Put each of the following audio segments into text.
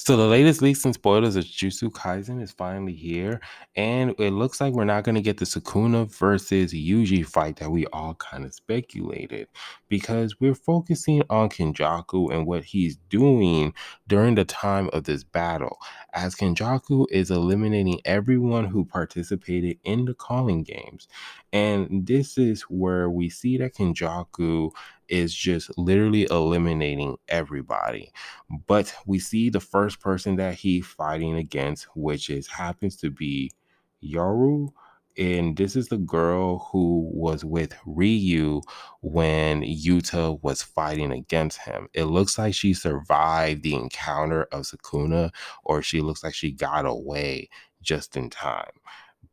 So the latest leaks and spoilers of Jujutsu Kaisen is finally here, and it looks like we're not going to get the Sukuna versus Yuji fight that we all kind of speculated, because we're focusing on Kenjaku and what he's doing during the time of this battle, as Kenjaku is eliminating everyone who participated in the calling games. And this is where we see that Kenjaku is just literally eliminating everybody, but we see the first person that he fighting against, which is happens to be Yoru. And this is the girl who was with Ryu when Yuta was fighting against him. It looks like she survived the encounter of Sukuna, or she looks like she got away just in time,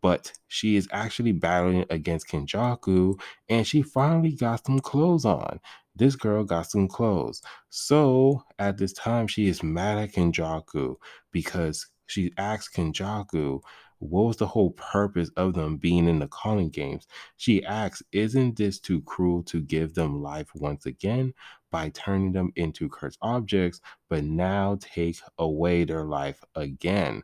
but she is actually battling against Kenjaku, and she finally got some clothes on. This girl got some clothes. So at this time, she is mad at Kenjaku because she asked Kenjaku what was the whole purpose of them being in the calling games. She asks, isn't this too cruel to give them life once again by turning them into cursed objects, but now take away their life again?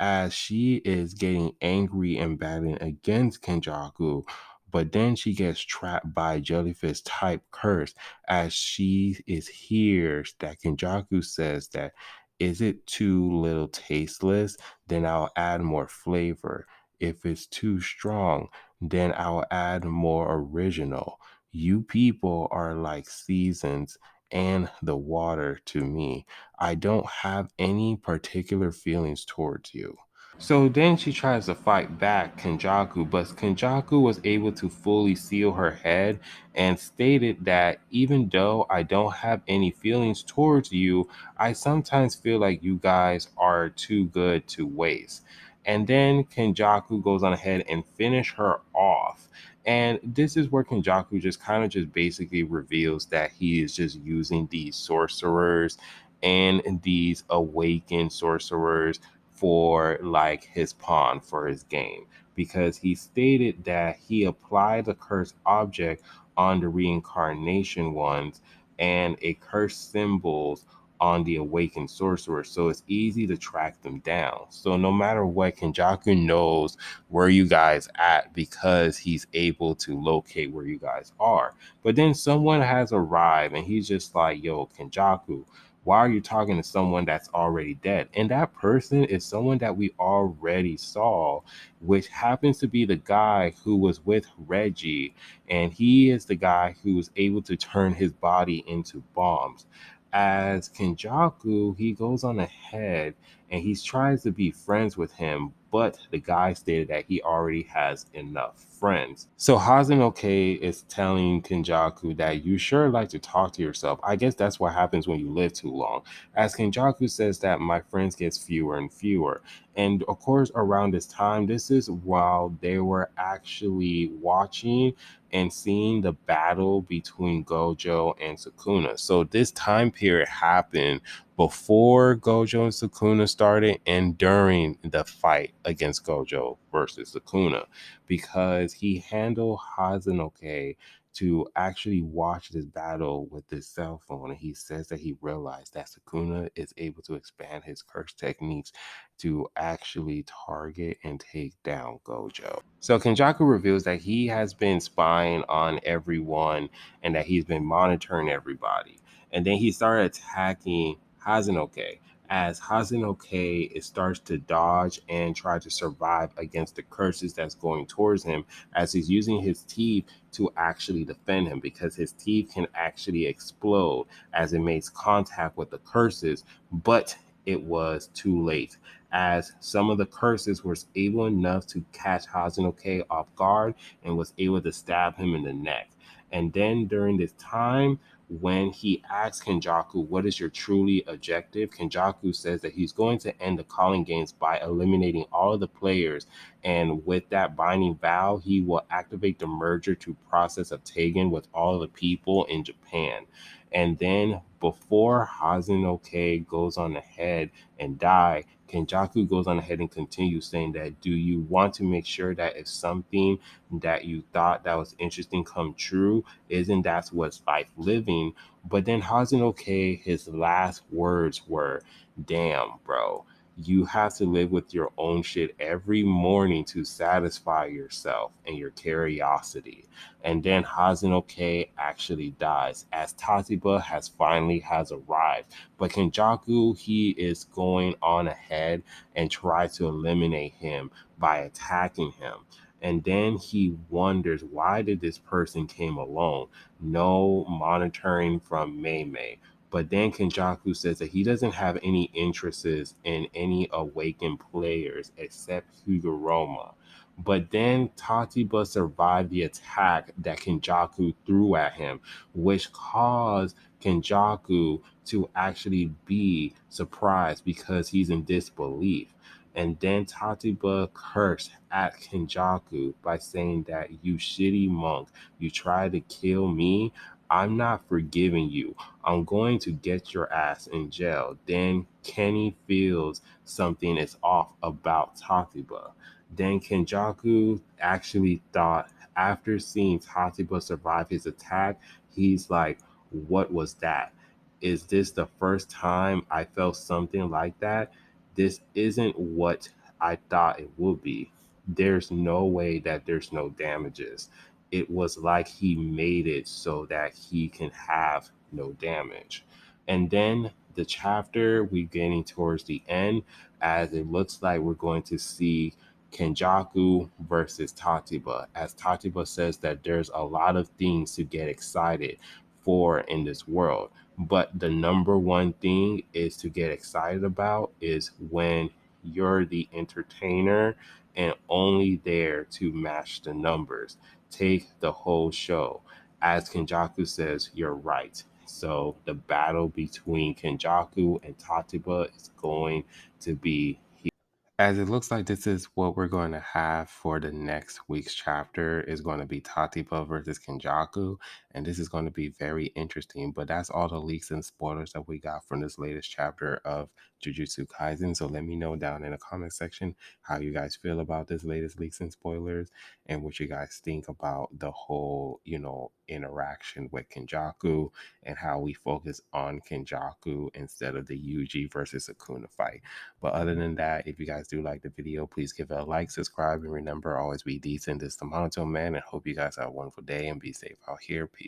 As she is getting angry and battling against Kenjaku, but then she gets trapped by jellyfish type curse as she is hears that Kenjaku says that, is it too little tasteless? Then I'll add more flavor. If it's too strong, then I'll add more original. You people are like seasons and the water to me. I don't have any particular feelings towards you. So then she tries to fight back Kenjaku, but Kenjaku was able to fully seal her head and stated that even though I don't have any feelings towards you, I sometimes feel like you guys are too good to waste. And then Kenjaku goes on ahead and finish her off. And this is where Kenjaku just kind of just basically reveals that he is just using these sorcerers and these awakened sorcerers for like his pawn for his game, because he stated that he applied the cursed object on the reincarnation ones and a cursed symbols on the awakened sorcerer, so it's easy to track them down. So no matter what, Kenjaku knows where you guys at because he's able to locate where you guys are. But then someone has arrived and he's just like, yo, Kenjaku, why are you talking to someone that's already dead? And that person is someone that we already saw, which happens to be the guy who was with Reggie. And he is the guy who was able to turn his body into bombs. As Kenjaku, he goes on ahead and he tries to be friends with him, but the guy stated that he already has enough friends. So Hazenoke is telling Kenjaku that you sure like to talk to yourself. I guess that's what happens when you live too long. As Kenjaku says that my friends gets fewer and fewer. And of course, around this time, this is while they were actually watching and seeing the battle between Gojo and Sukuna. So this time period happened before Gojo and Sukuna started and during the fight against Gojo versus Sukuna, because he handled Hazenoke to actually watch this battle with his cell phone. And he says that he realized that Sukuna is able to expand his curse techniques to actually target and take down Gojo. So Kenjaku reveals that he has been spying on everyone and that he's been monitoring everybody. And then he started attacking Hazenoke. As Hazenoke it starts to dodge and try to survive against the curses that's going towards him, as he's using his teeth to actually defend him, because his teeth can actually explode as it makes contact with the curses, but it was too late, as some of the curses was able enough to catch Hazenoke off guard and was able to stab him in the neck. And then during this time, when he asks Kenjaku, what is your truly objective? Kenjaku says that he's going to end the calling games by eliminating all of the players. And with that binding vow, he will activate the merger to process of Tegan with all of the people in Japan. And then before Hazunoke goes on ahead and die, Kenjaku goes on ahead and continues saying that, do you want to make sure that if something that you thought that was interesting come true, isn't that what's life living? But then Hazunoke, his last words were, damn, bro, you have to live with your own shit every morning to satisfy yourself and your curiosity. And then Hazunoke actually dies as Tatiba has arrived. But Kenjaku, he is going on ahead and tries to eliminate him by attacking him. And then he wonders, why did this person came alone? No monitoring from Mei Mei. But then Kenjaku says that he doesn't have any interests in any awakened players except Higuruma. But then Tatiba survived the attack that Kenjaku threw at him, which caused Kenjaku to actually be surprised because he's in disbelief. And then Tatiba cursed at Kenjaku by saying that, you shitty monk, you tried to kill me. I'm not forgiving you. I'm going to get your ass in jail. Then Kenny feels something is off about Tatiba. Then Kenjaku actually thought, after seeing Tatiba survive his attack, he's like, what was that? Is this the first time I felt something like that? This isn't what I thought it would be. There's no way that there's no damages. It was like he made it so that he can have no damage. And then the chapter, we're getting towards the end, as it looks like we're going to see Kenjaku versus Tatiba, as Tatiba says that there's a lot of things to get excited for in this world. But the number one thing is to get excited about is when you're the entertainer and only there to match the numbers. Take the whole show. As Kenjaku says, you're right. So the battle between Kenjaku and Tatiba is going to be, as it looks like this is what we're going to have for the next week's chapter, is going to be Tatipa versus Kenjaku, and this is going to be very interesting. But that's all the leaks and spoilers that we got from this latest chapter of Jujutsu Kaisen. So let me know down in the comment section how you guys feel about this latest leaks and spoilers, and what you guys think about the whole, interaction with Kenjaku, and how we focus on Kenjaku instead of the Yuji versus Akuna fight. But other than that, if you guys do like the video, please give it a like, subscribe, and remember, always be decent. This is the Monotone Man, and hope you guys have a wonderful day and be safe out here. Peace.